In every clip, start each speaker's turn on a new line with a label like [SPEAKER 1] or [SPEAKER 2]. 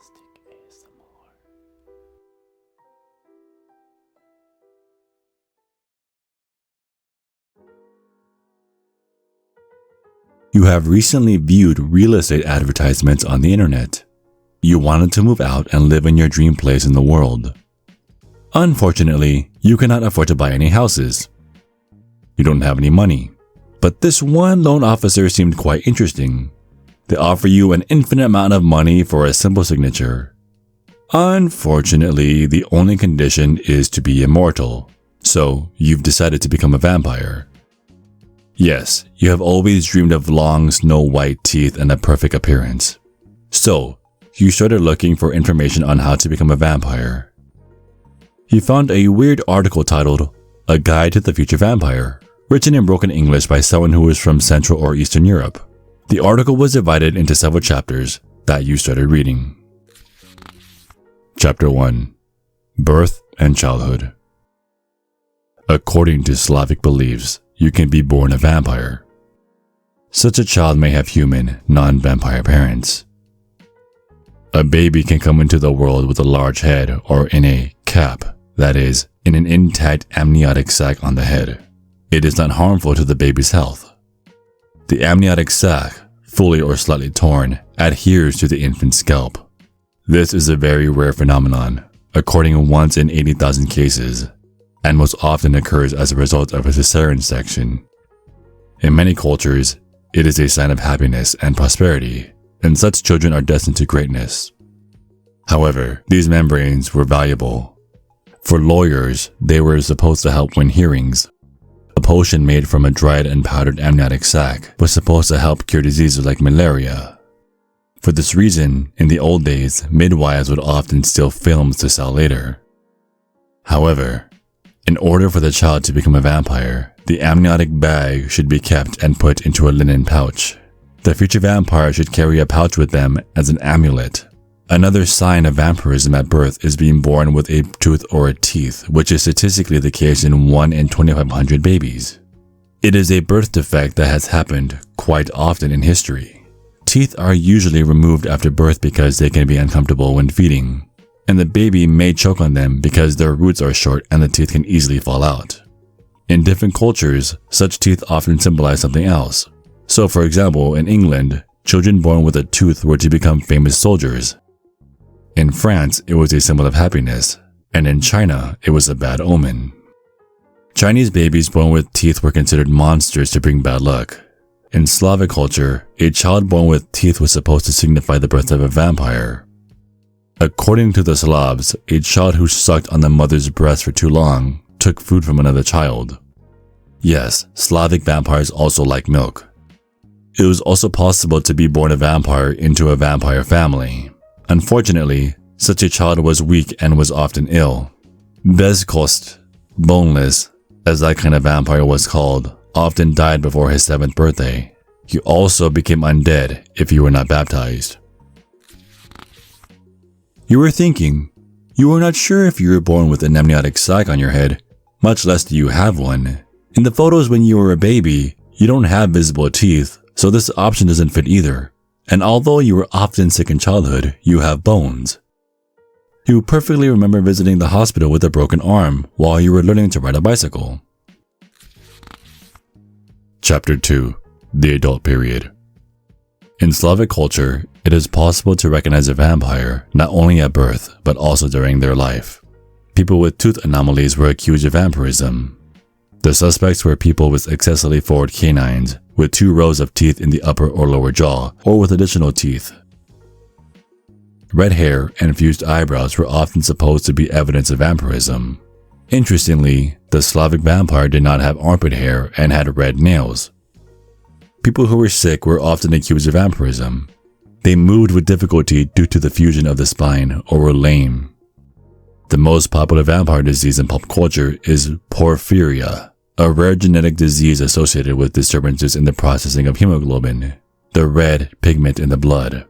[SPEAKER 1] PandastcASMR. You have recently viewed real estate advertisements on the internet. You wanted to move out and live in your dream place in the world. Unfortunately, you cannot afford to buy any houses. You don't have any money. But this one loan officer seemed quite interesting. They offer you an infinite amount of money for a simple signature. Unfortunately, the only condition is to be immortal. So, you've decided to become a vampire. Yes, you have always dreamed of long snow-white teeth and a perfect appearance. So, you started looking for information on how to become a vampire. You found a weird article titled, "A Guide to the Future Vampire," written in broken English by someone who was from Central or Eastern Europe. The article was divided into several chapters that you started reading. Chapter 1. Birth and Childhood. According to Slavic beliefs, you can be born a vampire. Such a child may have human, non-vampire parents. A baby can come into the world with a large head or in a cap, that is, in an intact amniotic sac on the head. It is not harmful to the baby's health. The amniotic sac, fully or slightly torn, adheres to the infant's scalp. This is a very rare phenomenon, occurring once in 80,000 cases, and most often occurs as a result of a cesarean section. In many cultures, it is a sign of happiness and prosperity, and such children are destined to greatness. However, these membranes were valuable. For lawyers, they were supposed to help win hearings. A potion made from a dried and powdered amniotic sac was supposed to help cure diseases like malaria. For this reason, in the old days, midwives would often steal films to sell later. However, in order for the child to become a vampire, the amniotic bag should be kept and put into a linen pouch. The future vampire should carry a pouch with them as an amulet. Another sign of vampirism at birth is being born with a tooth or a teeth, which is statistically the case in 1 in 2,500 babies. It is a birth defect that has happened quite often in history. Teeth are usually removed after birth because they can be uncomfortable when feeding, and the baby may choke on them because their roots are short and the teeth can easily fall out. In different cultures, such teeth often symbolize something else. So for example, in England, children born with a tooth were to become famous soldiers. In France, it was a symbol of happiness, and in China, it was a bad omen. Chinese babies born with teeth were considered monsters to bring bad luck. In Slavic culture, a child born with teeth was supposed to signify the birth of a vampire. According to the Slavs, a child who sucked on the mother's breast for too long took food from another child. Yes, Slavic vampires also like milk. It was also possible to be born a vampire into a vampire family. Unfortunately, such a child was weak and was often ill. Bezkost, boneless, as that kind of vampire was called, often died before his 7th birthday. He also became undead if he were not baptized. You were thinking, you were not sure if you were born with an amniotic sac on your head, much less do you have one. In the photos when you were a baby, you don't have visible teeth, so this option doesn't fit either. And although you were often sick in childhood, you have bones. You perfectly remember visiting the hospital with a broken arm while you were learning to ride a bicycle. Chapter 2. The Adult Period. In Slavic culture, it is possible to recognize a vampire not only at birth, but also during their life. People with tooth anomalies were accused of vampirism. The suspects were people with excessively forward canines, with 2 rows of teeth in the upper or lower jaw, or with additional teeth. Red hair and fused eyebrows were often supposed to be evidence of vampirism. Interestingly, the Slavic vampire did not have armpit hair and had red nails. People who were sick were often accused of vampirism. They moved with difficulty due to the fusion of the spine or were lame. The most popular vampire disease in pop culture is porphyria, a rare genetic disease associated with disturbances in the processing of hemoglobin, the red pigment in the blood.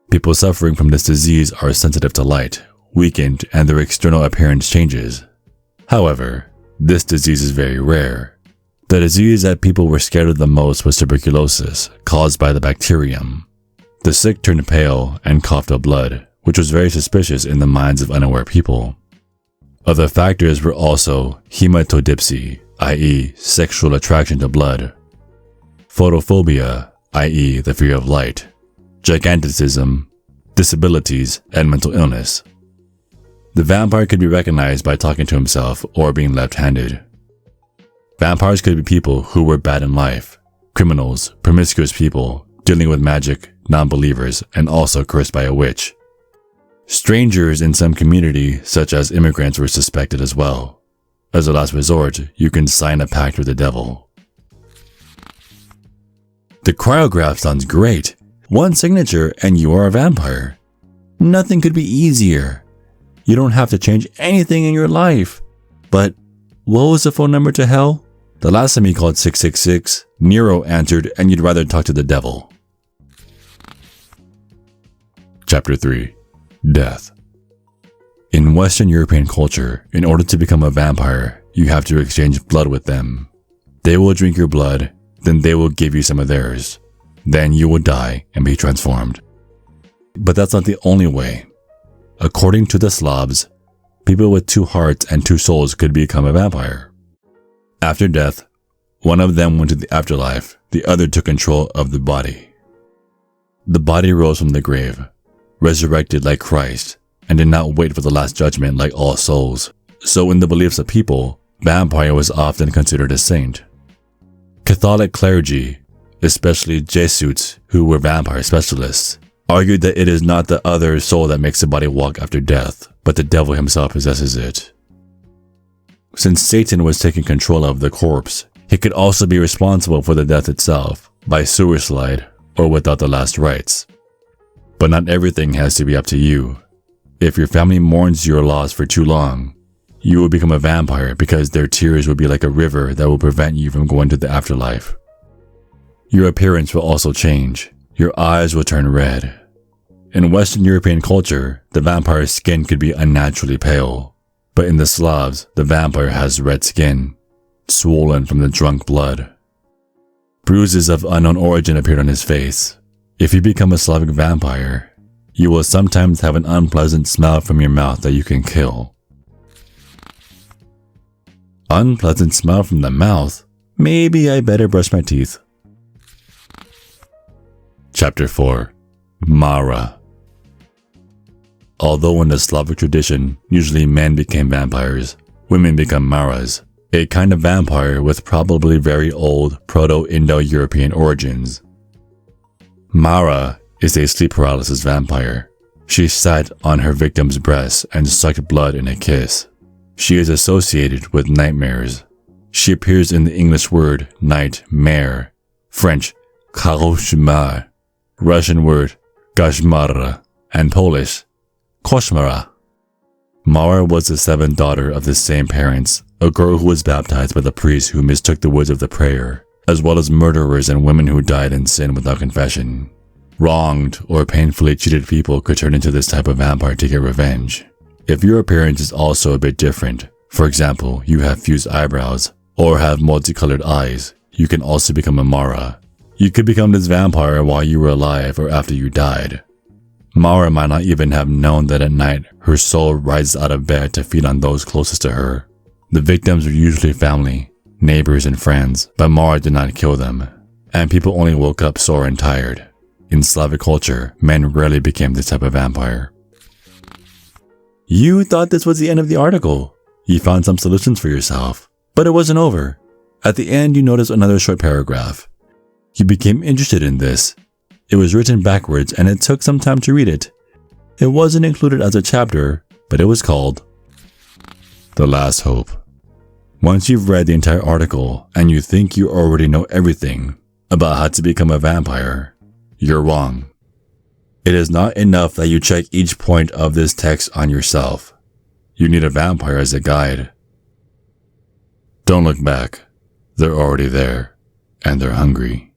[SPEAKER 1] People suffering from this disease are sensitive to light, weakened, and their external appearance changes. However, this disease is very rare. The disease that people were scared of the most was tuberculosis, caused by the bacterium. The sick turned pale and coughed up blood, which was very suspicious in the minds of unaware people. Other factors were also hematodipsy, i.e. sexual attraction to blood, photophobia, i.e. the fear of light, giganticism, disabilities, and mental illness. The vampire could be recognized by talking to himself or being left-handed. Vampires could be people who were bad in life, criminals, promiscuous people, dealing with magic, non-believers, and also cursed by a witch. Strangers in some community, such as immigrants, were suspected as well. As a last resort, you can sign a pact with the devil. The cryograph sounds great. One signature and you are a vampire. Nothing could be easier. You don't have to change anything in your life. But what was the phone number to hell? The last time he called 666, Nero answered and you'd rather talk to the devil. Chapter 3. Death. In Western European culture, in order to become a vampire, you have to exchange blood with them. They will drink your blood, then they will give you some of theirs. Then you will die and be transformed. But that's not the only way. According to the Slavs, people with 2 hearts and 2 souls could become a vampire. After death, one of them went to the afterlife, the other took control of the body. The body rose from the grave, resurrected like Christ, and did not wait for the last judgment like all souls. So in the beliefs of people, vampire was often considered a saint. Catholic clergy, especially Jesuits who were vampire specialists, argued that it is not the other soul that makes the body walk after death, but the devil himself possesses it. Since Satan was taking control of the corpse, he could also be responsible for the death itself, by suicide or without the last rites. But not everything has to be up to you. If your family mourns your loss for too long, you will become a vampire because their tears will be like a river that will prevent you from going to the afterlife. Your appearance will also change. Your eyes will turn red. In Western European culture, the vampire's skin could be unnaturally pale. But in the Slavs, the vampire has red skin, swollen from the drunk blood. Bruises of unknown origin appeared on his face. If you become a Slavic vampire, you will sometimes have an unpleasant smell from your mouth that you can kill. Unpleasant smell from the mouth? Maybe I better brush my teeth. Chapter 4. Mara. Although in the Slavic tradition, usually men became vampires, women become Maras, a kind of vampire with probably very old Proto-Indo-European origins. Mara is a sleep paralysis vampire. She sat on her victim's breast and sucked blood in a kiss. She is associated with nightmares. She appears in the English word nightmare, French cauchemar, Russian word koszmar, and Polish koszmara. Mara was the 7th daughter of the same parents, a girl who was baptized by the priest who mistook the words of the prayer, as well as murderers and women who died in sin without confession. Wronged or painfully cheated people could turn into this type of vampire to get revenge. If your appearance is also a bit different, for example, you have fused eyebrows or have multicolored eyes, you can also become a Mara. You could become this vampire while you were alive or after you died. Mara might not even have known that at night her soul rises out of bed to feed on those closest to her. The victims were usually family, neighbors, and friends, but Mara did not kill them, and people only woke up sore and tired. In Slavic culture, men rarely became this type of vampire. You thought this was the end of the article. You found some solutions for yourself, but it wasn't over. At the end, you noticed another short paragraph. You became interested in this. It was written backwards and it took some time to read it. It wasn't included as a chapter, but it was called The Last Hope. Once you've read the entire article and you think you already know everything about how to become a vampire, you're wrong. It is not enough that you check each point of this text on yourself. You need a vampire as a guide. Don't look back. They're already there, and they're hungry.